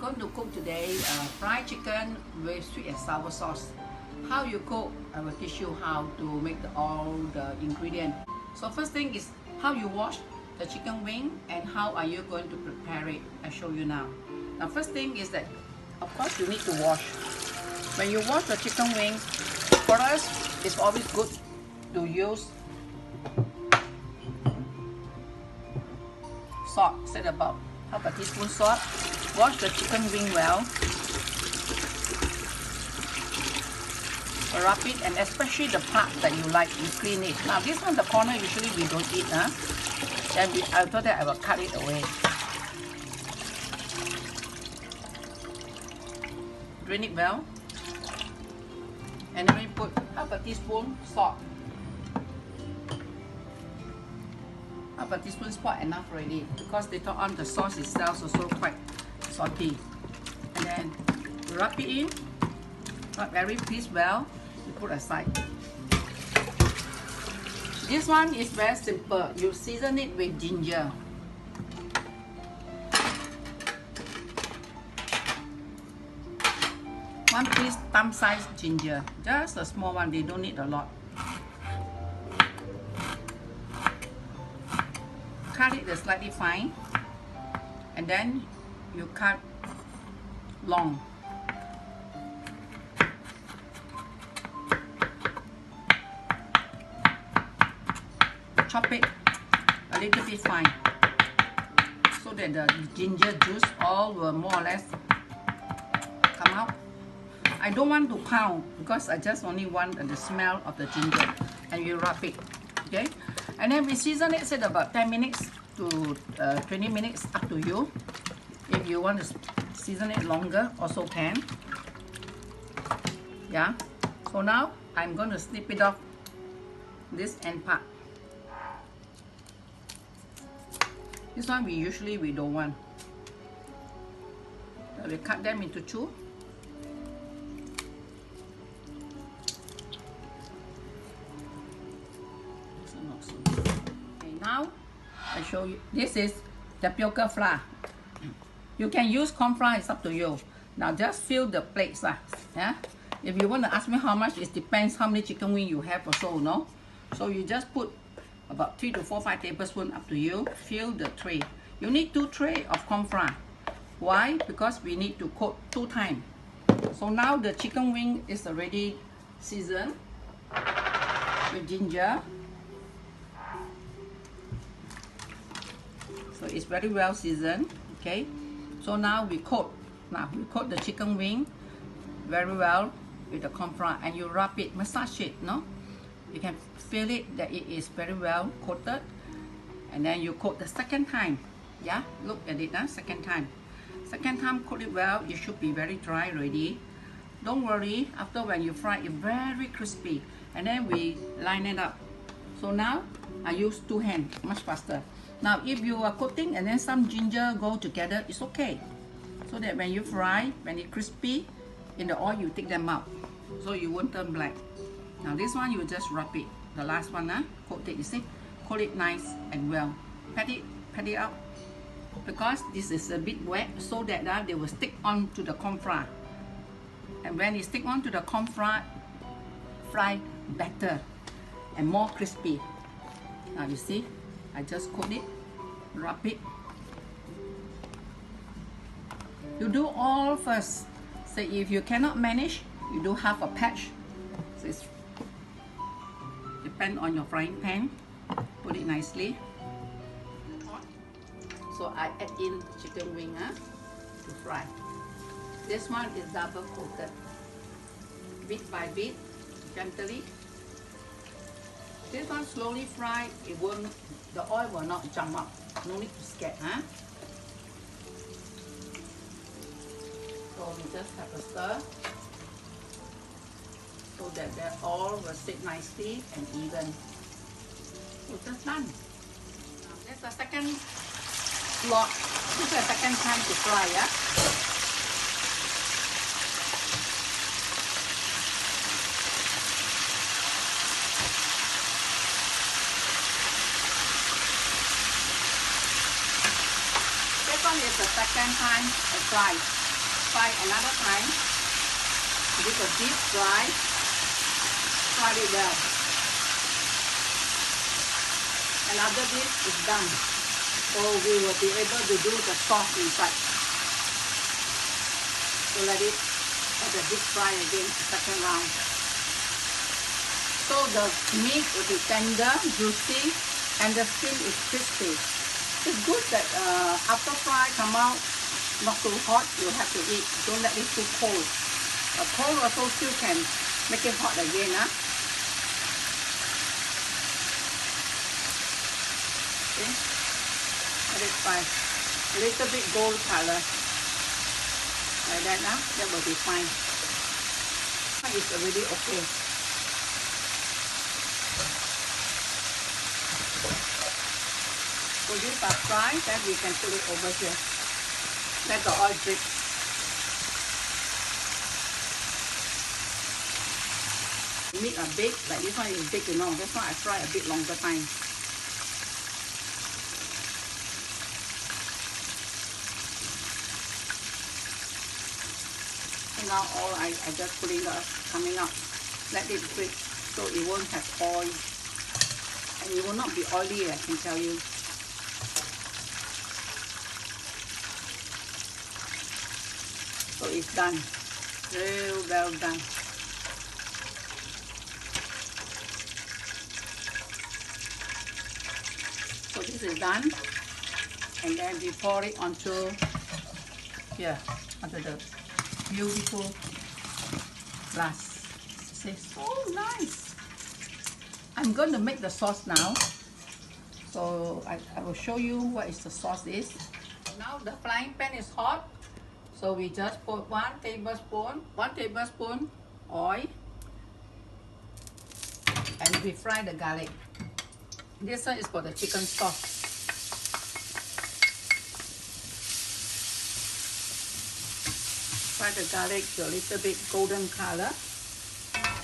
going to cook today fried chicken with sweet and sour sauce. How you cook, I will teach you how to make all the ingredients. So first thing is how you wash the chicken wing and how are you going to prepare it. I show you now. Now first thing is that of course you need to wash. When you wash the chicken wing, for us it's always good to use salt. Set about half a teaspoon salt. Wash the chicken wing well. Rub it, and especially the part that you like, you clean it. Now this one, the corner, usually we don't eat. Then after that I will cut it away. Drain it well. And then we put half a teaspoon salt. Half a teaspoon salt enough already, because later on the sauce itself is also quite salty. And then rub it in, rub every piece well, you put aside. This one is very simple. You season it with ginger. One piece thumb-sized ginger, just a small one. They don't need a lot. Cut it slightly fine, and then you cut long. Chop it a little bit fine, so that the ginger juice all will more or less come out. I don't want to pound because I just only want the smell of the ginger. And you rub it, okay? And then we season it, say about 10 minutes to 20 minutes, up to you. If you want to season it longer, also can. Yeah. So now I'm going to snip it off this end part. This one we don't want. So we cut them into two. Okay, now I show you. This is tapioca flour. You can use corn flour, it's up to you. Now just fill the plates. Yeah? If you want to ask me how much, it depends how many chicken wing you have or so, no? So you just put about 3 to 5 tablespoons, up to you. Fill the tray. You need 2 trays of corn flour. Why? Because we need to coat 2 times. So now the chicken wing is already seasoned with ginger. So it's very well seasoned. Okay. So now we coat. Now we coat the chicken wing very well with the corn flour, and you rub it, massage it. No, you can feel it that it is very well coated. And then you coat the second time. Yeah, look at it. Second time. Second time, coat it well. It should be very dry already. Don't worry. After when you fry it, very crispy. And then we line it up. So now I use 2 hands, much faster. Now if you are coating and then some ginger go together, it's okay. So that when you fry, when it's crispy, in the oil you take them out, so you won't turn black. Now this one you just rub it. The last one, coat it, you see? Coat it nice and well. Pat it out. Because this is a bit wet, so that they will stick on to the corn flour. And when it stick on to the corn flour, fry better and more crispy. Now you see, I just coat it, rub it. You do all first. So if you cannot manage, you do half a patch. So it's depend on your frying pan. Put it nicely. So I add in chicken wing to fry. This one is double coated. Bit by bit, gently. This one slowly fry, it won't, the oil will not jump up. No need to scare. So we just have a stir, so that they all will sit nicely and even. So just done. Now there's a second slot. This is the second time to fry. This one is the second time I fry. fry another time. This a deep fry. Fry it well. And after this is done, so we will be able to do the sauce inside. So let it have a deep fry again, second round. So the meat will be tender, juicy, and the skin is crispy. It's good that after fry come out not too hot, you have to eat. Don't let it too cold. Cold also still can make it hot again. Okay. Let it fry. A little bit gold color. Like that now, that will be fine. It's already okay. So these are fried, then we can put it over here. Let the oil drip. Meat are big, like this one is big, you know. That's why I fry a bit longer time. So now all I just put it coming out. Let it drip so it won't have oil. And it will not be oily, I can tell you. So it's done. Real well done. So this is done. And then we pour it onto here, onto the beautiful glass. See, so nice. I'm going to make the sauce now. So I will show you what is the sauce is. Now the frying pan is hot. So we just put 1 tablespoon oil, and we fry the garlic. This one is for the chicken sauce. Fry the garlic to a little bit golden color.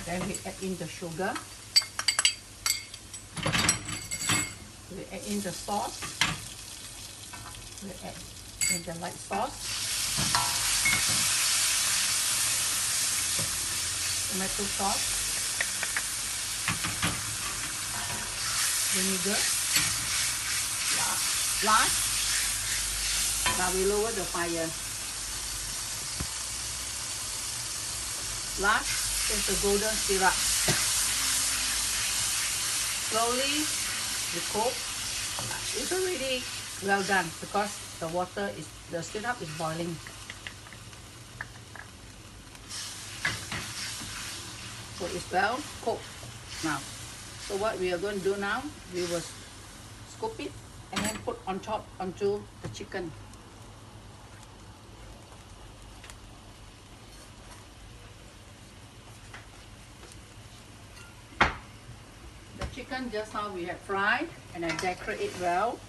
Then we add in the sugar. We add in the sauce. We add in the light sauce. Tomato sauce, vinegar, last. Now we lower the fire. Last is the golden syrup. Slowly we cook. It's already well done because the syrup is boiling. So it's well cooked now. So what we are going to do now, we will scoop it and then put on top onto the chicken. The chicken just now we have fried and I decorate it well.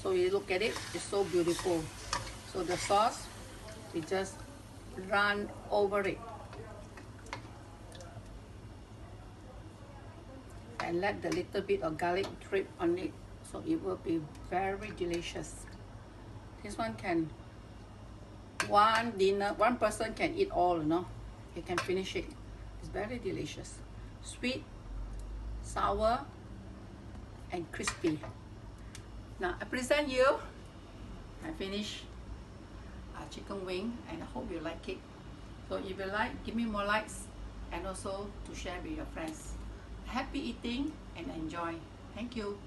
So you look at it, it's so beautiful. So the sauce, we just run over it. And let the little bit of garlic drip on it, so it will be very delicious. This one can, one person can eat all, you know. You can finish it. It's very delicious. Sweet, sour, and crispy. Now I present you. I finish our chicken wing, and I hope you like it. So if you like, give me more likes, and also to share with your friends. Happy eating and enjoy. Thank you.